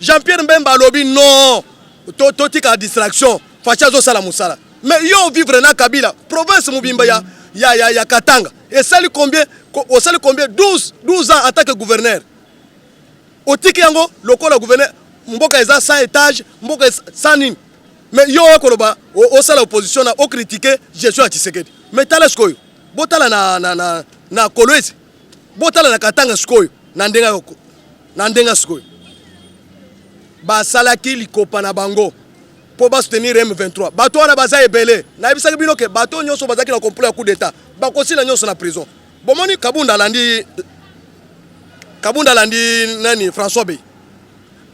Jean-Pierre Mbemba alobi no to tika distraction. Facha zo sala musala. Mais yo vivre na Kabila, province Mubimba ya Katanga. Et sali combien 12 ans en tant que gouverneur. Au tiki yango lokola gouverneur mboka eza 100 étages mboka 100 nin. Mais yo koloba au sala opposition na o critiquer gestion ya Tshisekedi. Mais tala skoyo botala na Kolwezi botala na Katanga skoyo na ndenga skoyo ba salaki likopa na bango po ba soutenir M23 bato wana baza ebele na yebisaki bino ke bato nyonso bazaki na complot ya coup d'état bakosi na nyonso na prison. Bomoni Kabunda landi nani François Bey.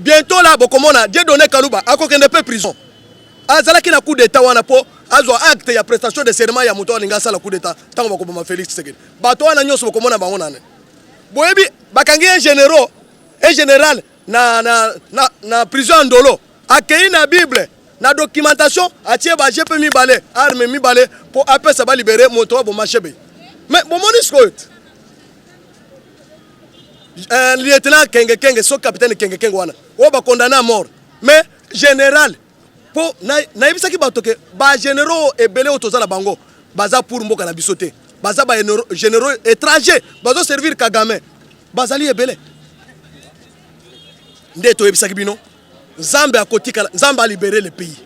Bientôt là bokomona Dieu donné Kaluba akokende pe prison. Azalaki na coup d'état wana po azwa acte ya prestation de serment ya muto alinga sala coup d'état tango bakoboma Félix Tshisekedi. Bato wana nyonso bokomona bango nane. Boyebi bakangi un général na prison ndolo. Akei na Bible na documentation atie ba GP mibale arme mibale po apesa ba libérer moto bo machebe. Mais bomoni skoit lieutenant Kenge, so capitaine Kenge wana. O ba condamné à mort. Mais général po na yebisaki batoke ba généraux ebele otoza na bango baza pour mboka na bisote. Baza ba généraux étrangers bazo servir Kagame. Bazali ebele. Ndeto yebisaki bino. Zambé a libéré le pays.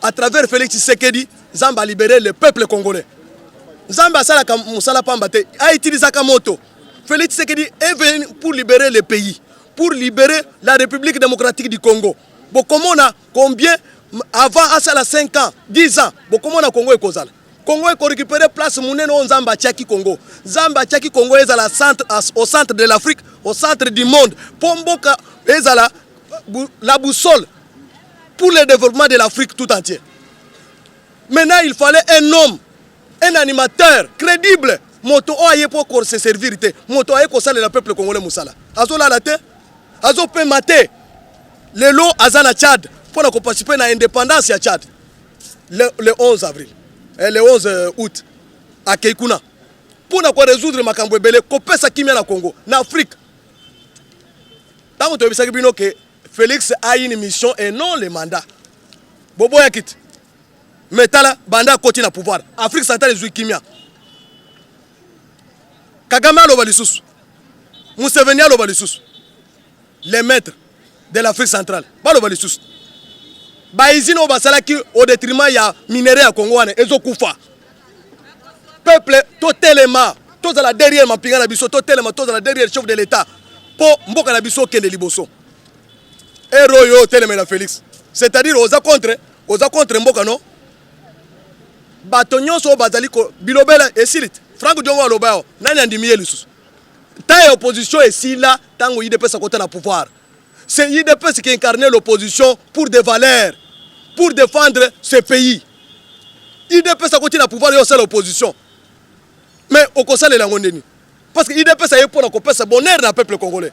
À travers Félix Tshisekedi, Zambé a libéré le peuple congolais. Zambé a utilisé sa moto. Félix Tshisekedi est venu pour libérer le pays, pour libérer la République démocratique du Congo. Bon, comment on a combien avant à ça 5 ans, 10 ans, bon, comment on a Congo et Kozal. Congo est récupéré place Mouneno Zamba Tchaki Congo. Zamba Tchaki Congo est au centre de l'Afrique, au centre du monde. Pomboka est la boussole pour le développement de l'Afrique tout entière. Maintenant, il fallait un homme, un animateur crédible. Moto aye pour se servir. Moto aye pour ça le peuple congolais moussala. Azo la te, azo pe maté. Le lot azana Tchad pour participer à l'indépendance à Tchad. Le 11 avril. Et le 11 août à Keikuna. Pour résoudre makambo ebele ko pesa kimia na Congo, na Afrique. Tant que tu sais que Félix a une mission et non le mandat. Bobo yakit. Metala banda koti na pouvoir. Afrique centrale ezui kimia. Kagame aloba lisusu. Museveni aloba lisusu. Les maîtres de l'Afrique centrale. Baloba lisusu. Baizino basalaki au détriment ya minerai ya Congo wana ezokufa. Peuple totalement tozala derrière mapinga na biso totalement tozala derrière chef de l'État. Po mboka na biso kende liboso. Héros yo telemena Félix. C'est-à-dire oza contre mboka no. Bato nyonso bazali ko bilobela esilit. Franck Diongo alobao nani andimiye lisusu. Ta opposition esila tango idepesa kota na pouvoir. C'est l'IDPS qui incarnait l'opposition pour des valeurs, pour défendre ce pays. l'IDPS a continué à pouvoir y l'opposition. Mais au conseil de la Rondeni. Parce que l'IDPS a eu pour le bonheur dans le peuple congolais.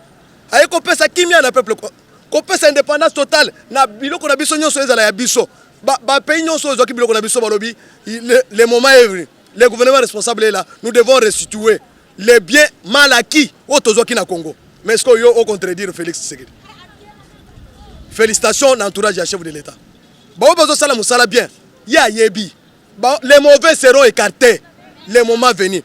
A eu pour le kimia dans le peuple congolais. Qu'on peut indépendance totale. Na biloko na biso nyonso ezala ya biso. Ba pays nyonso ezoki biloko na biso balobi. Le moment est venu. Le gouvernement responsable est là. Nous devons restituer les biens mal acquis au Tozoki na Congo. Mais est-ce qu'il y a au contredire Félix Tshisekedi? Félicitations à l'entourage du chef de l'État. Bien. Les mauvais seront écartés. Les moments venus.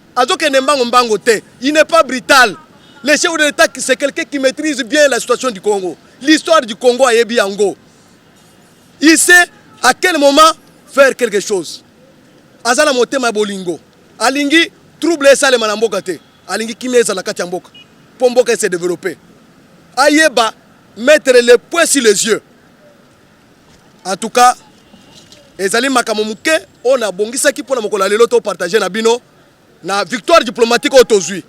Il n'est pas brutal. Le chef de l'État, c'est quelqu'un qui maîtrise bien la situation du Congo. L'histoire du Congo a yebi yango. Il sait à quel moment faire quelque chose. Azala motema bolingo. Alingi trouble ça le manamboka te. Alingi kimeza la kati mboka. Pour mboka se développer. Ayeba mettre les points sur les yeux. En tout cas, ezali makamomuke on a bongisa ki pona mokola lelo to partager na bino na victoire diplomatique au tozui.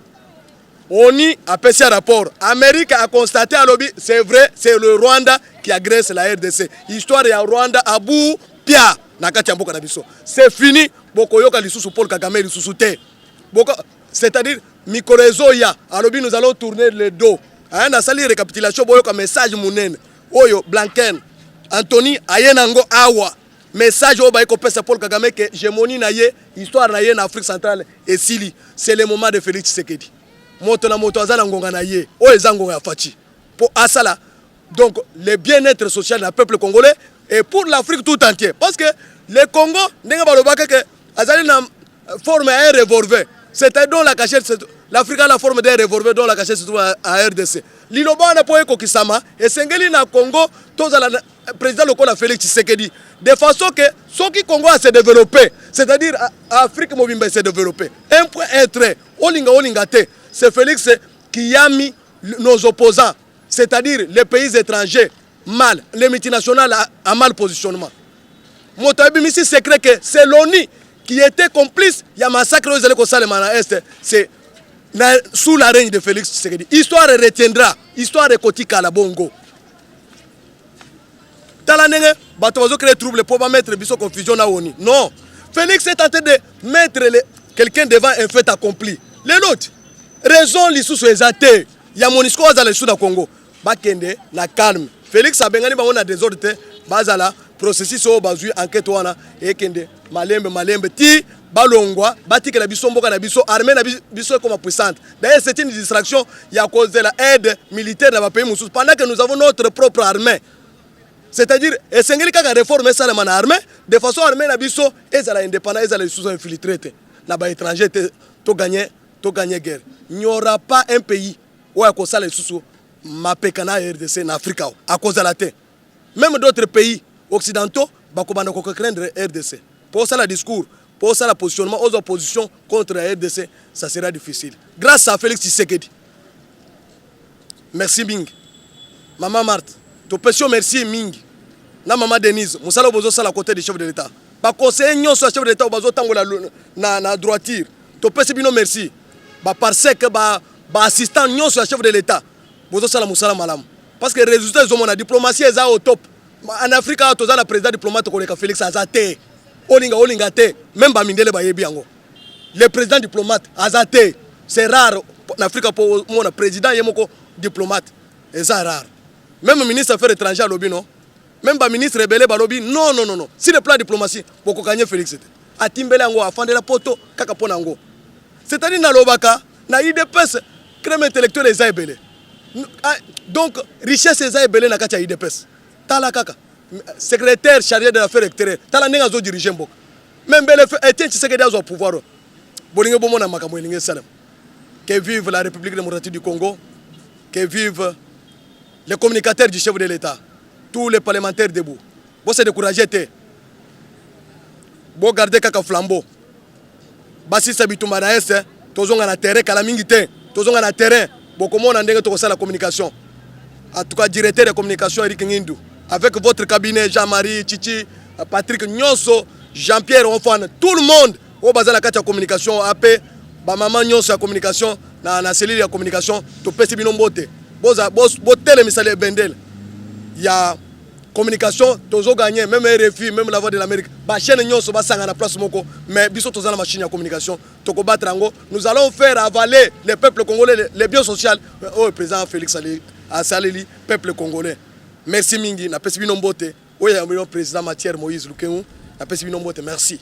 ONU a passé un rapport. Amérique a constaté à lobby, c'est vrai, c'est le Rwanda qui agresse la RDC. Histoire ya Rwanda Abu Pia nakati mboka na biso. C'est fini. Boko yoka lisusu Paul Kagame lisusu te. Boko c'est-à-dire mikorezo ya à lobby nous allons tourner le dos. Hein na sali récapitulation boyoka message munene. Oyo Blanken Anthony ayenango awa. Message au baïko pesa Paul Kagame que hégémonie na ye, histoire na ye en Afrique centrale et Sili. C'est le moment de Félix Tshisekedi. Moto na moto azala ngonga na ye, o ezango ya fachi. Pour asala. Donc le bien-être social du peuple congolais et pour l'Afrique tout entière. Parce que le Congo, n'enga balobaka que azali na forme un revolver. C'était dans la cachette, l'Afrique a la forme d'un revolver dont la cachette se trouve à RDC. Liloba na poe kokisama et sengeli na Congo tozala président local Félix Tshisekedi. De façon que ce qui Congo a se développé, c'est-à-dire Afrique mobimba se développé. Un point, un trait. Olinga te. C'est Félix qui a mis nos opposants, c'est-à-dire les pays étrangers, mal, les multinationales à mal positionnement. Motabi Missi secret que c'est l'ONU qui était complice, il y a massacre aux Salomana Est, c'est sous la règne de Félix Tshisekedi. Histoire retiendra, histoire écotique à la Bongo. Talanenge, Batozo crée trouble pour pas mettre biso confusion à ONU. Non, Félix est tenté de mettre quelqu'un devant un fait accompli. Les autres, raison les sous exaté. Il y a Monisco dans le sud du Congo. Bakende na calme. Félix a bengani ba on a des ordres bazala processus au bazu enquête wana et kende malembe ti balongwa bati que la biso mboka na biso armée na biso comme puissante. D'ailleurs c'est une distraction il y a cause de la aide militaire dans les pays musulmans pendant que nous avons notre propre armée. C'est-à-dire esengeli kaka réforme ça la armée de façon armée na biso ezala indépendant ezala sous infiltré na ba étranger to gagner guerre. Il n'y aura pas un pays où à cause les sous mapekana RDC en Afrique à cause de la terre. Même d'autres pays occidentaux bakobanda ko craindre RDC. Pour ça le discours, pour ça le positionnement aux oppositions contre la RDC, ça sera difficile. Grâce à Félix Tshisekedi. Merci Ming. Maman Marthe, to pesio merci Ming. Na maman Denise, musala bozo sala côté du chef de l'État. Ba conseiller nyonso chef de l'État bazo tangola na droiture. To pesi bino merci. Ba parce que ba assistant nyonso chef de l'État. Bozo sala musala malam. Parce que résultat ils ont la diplomatie est au top. En Afrique to za la président diplomate ko Félix Azate. Olinga te, même ba mindele ba yebi yango. Le président diplomate Azate, c'est rare en Afrique pour mon président yemoko diplomate. Et ça rare. Même ministre des Affaires étrangères lobby non. Même ba ministre rebelle ba lobby non. Si le plan diplomatie boko kanye Félix était. Atimbele yango afande la poto kaka pona yango. C'est-à-dire na lobaka na IDPS crème intellectuelle les ebele. Donc richesse les ebele na kati ya IDPS. Tala kaka secrétaire chargé de l'affaire extérieure tala nenga zo diriger mbok. Même bele était Tshisekedi a au pouvoir. Bolingo bomona makambo elinge salam. Que vive la République démocratique du Congo. Que vive les communicateurs du chef de l'État. Tous les parlementaires debout. Bon c'est découragé te. Bon garder kaka flambeau. Basi sabitumba na est, tozonga na terrain kala mingi te. Tozonga na terrain. Bokomo na ndenge tokosala la communication. En tout cas directeur de communication Eric Ngindu avec votre cabinet Jean-Marie Chichi, Patrick Nyonso, Jean-Pierre Onfane, tout le monde au bazala kati ya communication AP ba maman Nyonso ya communication na cellule ya communication to pesi bino mbote. Boza boss botele misale bendel. il y a communication, tous gagné, même RFI, même la Voix de l'Amérique. La chaîne Nyon Soba Sanga na place moko, mais biso tous la machine de communication. Toko batrango, nous allons faire avaler les peuples congolais, les biens sociaux. Oh, le président Félix Saleli, peuple congolais. Merci mingi, na pesi binombote. Oui, le président Mathieu Moïse Lukengu, na pesi binombote, merci.